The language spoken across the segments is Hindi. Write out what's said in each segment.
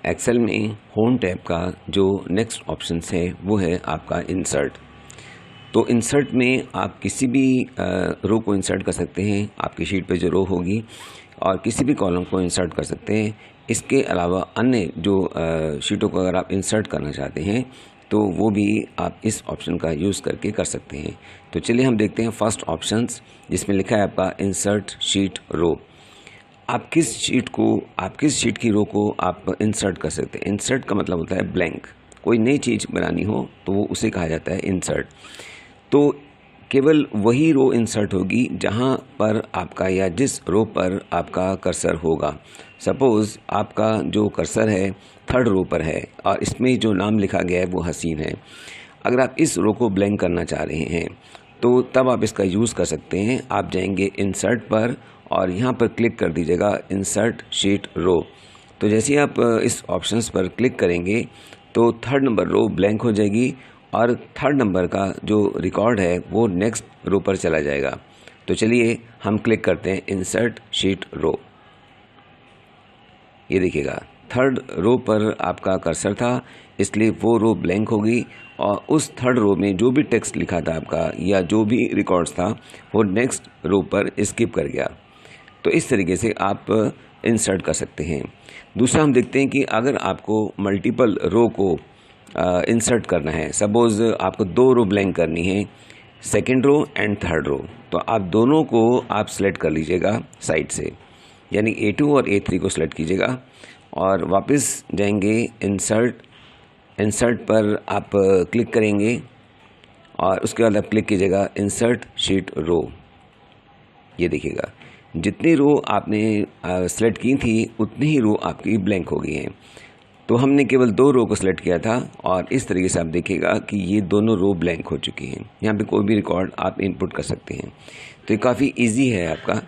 एक्सेल में होम टैब का जो नेक्स्ट ऑप्शन है वो है आपका इंसर्ट। तो इंसर्ट में आप किसी भी रो को इंसर्ट कर सकते हैं, आपकी शीट पे जो रो होगी, और किसी भी कॉलम को इंसर्ट कर सकते हैं। इसके अलावा अन्य जो शीटों को अगर आप इंसर्ट करना चाहते हैं तो वो भी आप इस ऑप्शन का यूज़ करके कर सकते हैं। तो चलिए हम देखते हैं फर्स्ट ऑप्शंस, जिसमें लिखा है आपका इंसर्ट शीट रो। आप किस शीट की रो को आप इंसर्ट कर सकते हैं। इंसर्ट का मतलब होता है ब्लैंक। कोई नई चीज़ बनानी हो तो वो उसे कहा जाता है इंसर्ट। तो केवल वही रो इंसर्ट होगी जहां पर आपका या जिस रो पर आपका कर्सर होगा। सपोज़ आपका जो कर्सर है थर्ड रो पर है और इसमें जो नाम लिखा गया है वो हसीन है। अगर आप इस रो को ब्लैंक करना चाह रहे हैं तो तब आप इसका यूज़ कर सकते हैं। आप जाएंगे इंसर्ट पर और यहाँ पर क्लिक कर दीजिएगा इंसर्ट शीट रो। तो जैसे ही आप इस ऑप्शंस पर क्लिक करेंगे तो थर्ड नंबर रो ब्लैंक हो जाएगी और थर्ड नंबर का जो रिकॉर्ड है वो नेक्स्ट रो पर चला जाएगा। तो चलिए हम क्लिक करते हैं इंसर्ट शीट रो। ये देखिएगा थर्ड रो पर आपका कर्सर था, इसलिए वो रो ब्लैंक होगी और उस थर्ड रो में जो भी टेक्स्ट लिखा था आपका या जो भी रिकॉर्ड्स था वो नेक्स्ट रो पर स्किप कर गया। तो इस तरीके से आप इंसर्ट कर सकते हैं। दूसरा हम देखते हैं कि अगर आपको मल्टीपल रो को इंसर्ट करना है, सपोज़ आपको 2 रो ब्लैंक करनी है, second row and third row, तो आप दोनों को आप सेलेक्ट कर लीजिएगा साइड से, यानी A2 और A3 को सेलेक्ट कीजिएगा और वापस जाएंगे इंसर्ट पर आप क्लिक करेंगे और उसके बाद आप क्लिक कीजिएगा इंसर्ट शीट रो। ये देखिएगा जितनी रो आपने सेलेक्ट की थी उतनी ही रो आपकी ब्लैंक हो गई हैं। तो हमने केवल 2 रो को सिलेक्ट किया था और इस तरीके से आप देखिएगा कि ये दोनों रो ब्लैंक हो चुकी हैं। यहाँ पे कोई भी रिकॉर्ड आप इनपुट कर सकते हैं। तो ये काफ़ी इजी है आपका।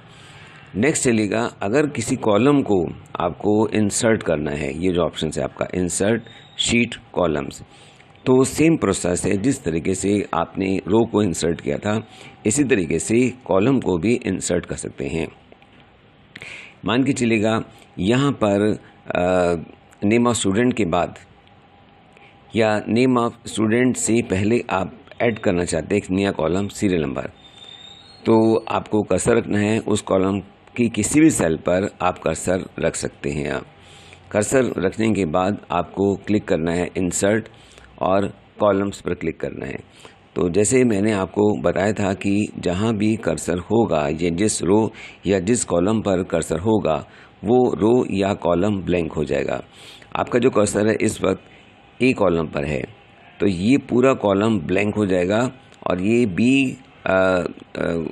नेक्स्ट चलिएगा, अगर किसी कॉलम को आपको इंसर्ट करना है, ये जो ऑप्शन है आपका इंसर्ट शीट कॉलम्स, तो सेम प्रोसेस है। जिस तरीके से आपने रो को इंसर्ट किया था इसी तरीके से कॉलम को भी इंसर्ट कर सकते हैं। मान के चलिएगा यहाँ पर नेम ऑफ स्टूडेंट के बाद या नेम ऑफ स्टूडेंट से पहले आप ऐड करना चाहते हैं एक नया कॉलम सीरियल नंबर, तो आपको कर्सर रखना है उस कॉलम की किसी भी सेल पर आप कर्सर रख सकते हैं। आप कर्सर रखने के बाद आपको क्लिक करना है इंसर्ट और कॉलम्स पर क्लिक करना है। तो जैसे मैंने आपको बताया था कि जहाँ भी कर्सर होगा या जिस रो या जिस कॉलम पर कर्सर होगा वो रो या कॉलम ब्लैंक हो जाएगा। आपका जो कर्सर है इस वक्त ए कॉलम पर है तो ये पूरा कॉलम ब्लैंक हो जाएगा और ये बी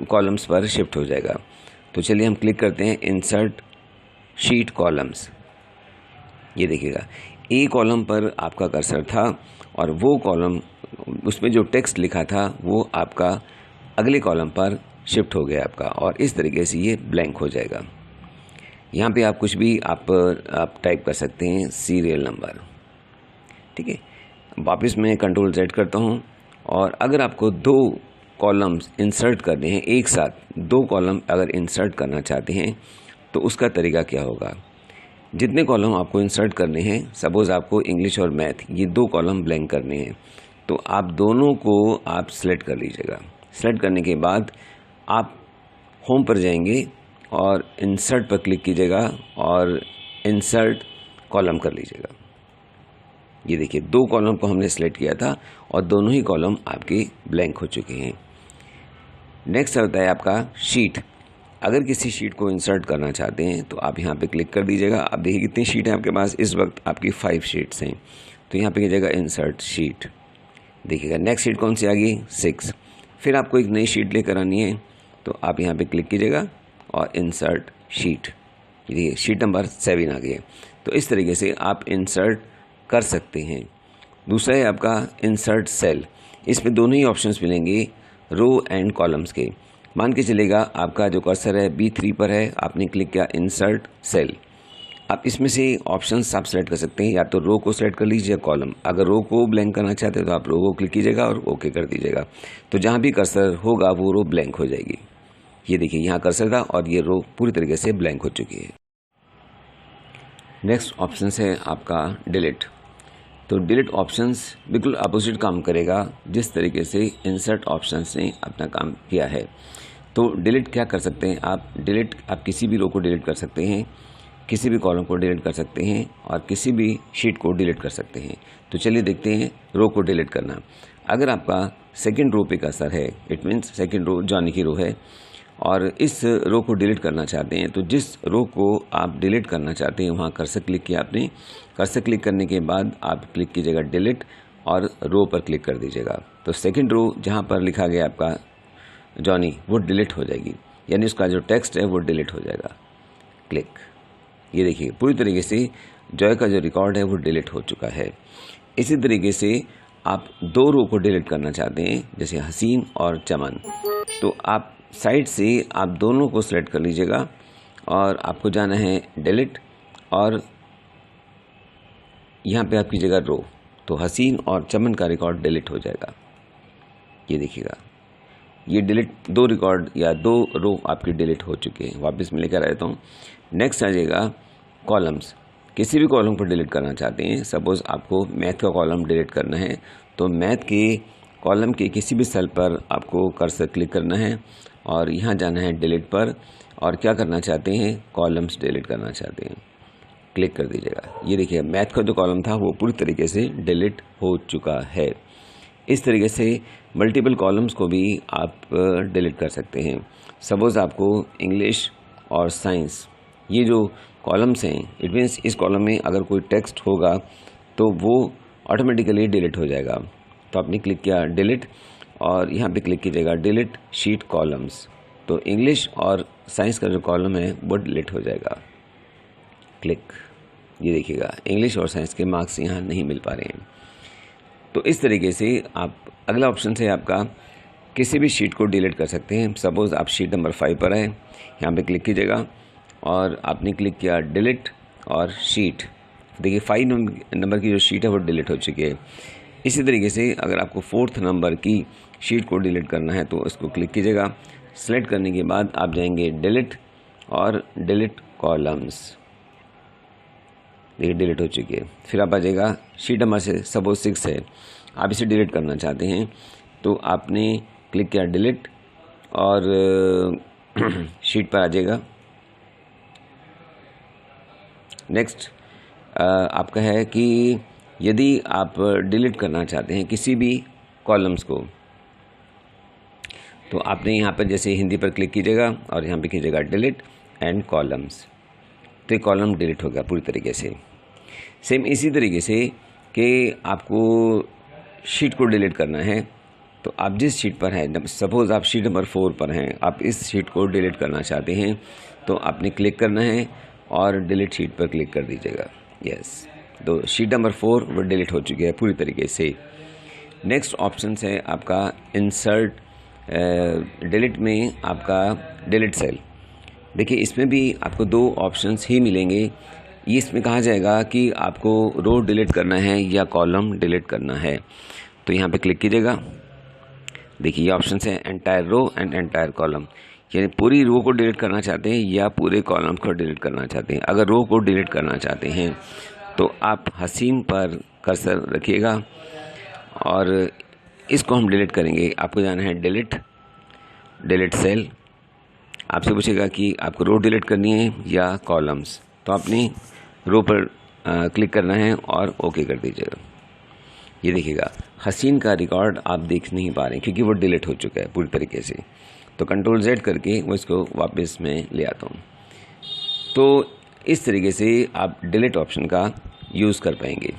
कॉलम्स पर शिफ्ट हो जाएगा। तो चलिए हम क्लिक करते हैं इंसर्ट शीट कॉलम्स। ये देखिएगा ए कॉलम पर आपका कर्सर था और वो कॉलम उसमें जो टेक्स्ट लिखा था वो आपका अगले कॉलम पर शिफ्ट हो गया आपका, और इस तरीके से ये ब्लैंक हो जाएगा। यहाँ पे आप कुछ भी आप टाइप कर सकते हैं, सीरियल नंबर, ठीक है। वापस मैं कंट्रोल Z करता हूँ और अगर आपको 2 कॉलम्स इंसर्ट करने हैं एक साथ, 2 कॉलम अगर इंसर्ट करना चाहते हैं तो उसका तरीका क्या होगा। जितने कॉलम आपको इंसर्ट करने हैं, सपोज़ आपको इंग्लिश और मैथ ये 2 कॉलम ब्लैंक करने हैं, तो आप दोनों को आप सेलेक्ट कर लीजिएगा। सेलेक्ट करने के बाद आप होम पर जाएंगे और इंसर्ट पर क्लिक कीजिएगा और इंसर्ट कॉलम कर लीजिएगा। ये देखिए 2 कॉलम को हमने सेलेक्ट किया था और दोनों ही कॉलम आपके ब्लैंक हो चुके हैं। नेक्स्ट आता है आपका शीट। अगर किसी शीट को इंसर्ट करना चाहते हैं तो आप यहाँ पे क्लिक कर दीजिएगा। आप देखिए कितनी शीट है आपके पास, इस वक्त आपकी 5 शीट्स हैं। तो यहाँ पे कीजिएगा इंसर्ट शीट। देखिएगा नेक्स्ट शीट कौन सी आ गई, 6। फिर आपको एक नई शीट लेकर आनी है तो आप यहाँ पे क्लिक कीजिएगा और इंसर्ट शीट। देखिए शीट नंबर 7 आ गई है। तो इस तरीके से आप इंसर्ट कर सकते हैं। दूसरा है आपका इंसर्ट सेल। इसमें दोनों ही ऑप्शंस मिलेंगे रो एंड कॉलम्स के। मान के चलेगा आपका जो कर्सर है B3 पर है, आपने क्लिक किया इंसर्ट सेल। आप इसमें से ऑप्शंस आप सेलेक्ट कर सकते हैं, या तो रो को सेलेक्ट कर लीजिए कॉलम। अगर रो को ब्लैंक करना चाहते हैं तो आप रो को क्लिक कीजिएगा और ओके कर दीजिएगा। तो जहाँ भी कर्सर होगा वो रो ब्लैंक हो जाएगी। ये देखिए यहाँ कर्सर था और ये रो पूरी तरीके से ब्लैंक हो चुकी है। नेक्स्ट ऑप्शन है आपका डिलीट। तो डिलीट ऑप्शंस बिल्कुल अपोजिट काम करेगा जिस तरीके से इंसर्ट ऑप्शंस ने अपना काम किया है। तो डिलीट क्या कर सकते हैं आप किसी भी रो को डिलीट कर सकते हैं, किसी भी कॉलम को डिलीट कर सकते हैं और किसी भी शीट को डिलीट कर सकते हैं। तो चलिए देखते हैं रो को डिलीट करना। अगर आपका सेकंड रो पे कर्सर है, it means second row Johnny की रो है और इस रो को डिलीट करना चाहते हैं, तो जिस रो को आप डिलीट करना चाहते हैं वहाँ कर्सर क्लिक किया आपने। कर्सर क्लिक करने के बाद आप क्लिक कीजिएगा डिलीट और रो पर क्लिक कर दीजिएगा। तो सेकंड रो जहाँ पर लिखा गया आपका जॉनी वो डिलीट हो जाएगी, यानी उसका जो टेक्स्ट है वो डिलीट हो जाएगा। क्लिक, ये देखिए पूरी तरीके से जॉय का जो रिकॉर्ड है वो डिलीट हो चुका है। इसी तरीके से आप दो रो को डिलीट करना चाहते हैं, जैसे हसीन और चमन, तो आप साइड से आप दोनों को सिलेक्ट कर लीजिएगा और आपको जाना है डिलीट और यहाँ पे आप कीजिएगा रो, तो हसीन और चमन का रिकॉर्ड डिलीट हो जाएगा। ये देखिएगा, ये डिलीट दो रिकॉर्ड या दो रो आपके डिलीट हो चुके हैं। वापस मैं लेकर आता हूँ। नेक्स्ट आ जाएगा कॉलम्स। किसी भी कॉलम को डिलीट करना चाहते हैं, सपोज़ आपको मैथ का कॉलम डिलीट करना है, तो मैथ के कॉलम के किसी भी सेल पर आपको कर्सर क्लिक करना है और यहाँ जाना है डिलीट पर और क्या करना चाहते हैं, कॉलम्स डिलीट करना चाहते हैं, क्लिक कर दीजिएगा। ये देखिए मैथ का जो कॉलम था वो पूरी तरीके से डिलीट हो चुका है। इस तरीके से मल्टीपल कॉलम्स को भी आप डिलीट कर सकते हैं। सपोज़ आपको इंग्लिश और साइंस ये जो कॉलम्स हैं, इट मीन्स इस कॉलम में अगर कोई टेक्स्ट होगा तो वो ऑटोमेटिकली डिलीट हो जाएगा। तो आपने क्लिक किया डिलीट और यहाँ पे क्लिक कीजिएगा डिलीट शीट कॉलम्स, तो इंग्लिश और साइंस का जो कॉलम है वो डिलीट हो जाएगा। क्लिक, ये देखिएगा इंग्लिश और साइंस के मार्क्स यहाँ नहीं मिल पा रहे हैं। तो इस तरीके से आप अगला ऑप्शन है आपका किसी भी शीट को डिलीट कर सकते हैं। सपोज़ आप शीट नंबर 5 पर हैं, यहाँ पे क्लिक कीजिएगा और आपने क्लिक किया डिलीट और शीट, देखिए 5 नंबर की जो शीट है वो डिलीट हो चुकी है। इसी तरीके से अगर आपको 4th नंबर की शीट को डिलीट करना है तो इसको क्लिक कीजिएगा। सेलेक्ट करने के बाद आप जाएंगे डिलीट और डिलीट कॉलम्स, देखिए डिलीट हो चुकी है। फिर आप आ जाएगा शीट नंबर से सपोज 6 है, आप इसे डिलीट करना चाहते हैं तो आपने क्लिक किया डिलीट और शीट पर आ जाएगा। नेक्स्ट आपका है कि यदि आप डिलीट करना चाहते हैं किसी भी कॉलम्स को, तो आपने यहाँ पर जैसे हिंदी पर क्लिक कीजिएगा और यहाँ पे कीजिएगा डिलीट एंड कॉलम्स, तो ये कॉलम डिलीट होगा पूरी तरीके से। सेम इसी तरीके से कि आपको शीट को डिलीट करना है, तो आप जिस शीट पर हैं, सपोज़ आप शीट नंबर 4 पर हैं, आप इस शीट को डिलीट करना चाहते हैं तो आपने क्लिक करना है और डिलीट शीट पर क्लिक कर दीजिएगा। यस, तो शीट नंबर 4 वो डिलीट हो चुकी है पूरी तरीके से। नेक्स्ट ऑप्शन है आपका इंसर्ट डिलीट में आपका डिलीट सेल। देखिए इसमें भी आपको 2 ऑप्शंस ही मिलेंगे। ये इसमें कहा जाएगा कि आपको रो डिलीट करना है या कॉलम डिलीट करना है, तो यहाँ पे क्लिक कीजिएगा। देखिए ये ऑप्शन है entire row and entire column, यानी पूरी रो को डिलीट करना चाहते हैं या पूरे कॉलम को डिलीट करना चाहते हैं। अगर रो को डिलीट करना चाहते हैं तो आप हसीन पर कर्सर रखिएगा और इसको हम डिलीट करेंगे। आपको जाना है डिलीट सेल, आपसे पूछेगा कि आपको रो डिलीट करनी है या कॉलम्स, तो आपने रो पर क्लिक करना है और ओके कर दीजिएगा। ये देखिएगा हसीन का रिकॉर्ड आप देख नहीं पा रहे हैं क्योंकि वो डिलीट हो चुका है पूरी तरीके से। तो कंट्रोल Z करके वो इसको वापस मैं ले आता हूँ। तो इस तरीके से आप डिलीट ऑप्शन का यूज़ कर पाएंगे।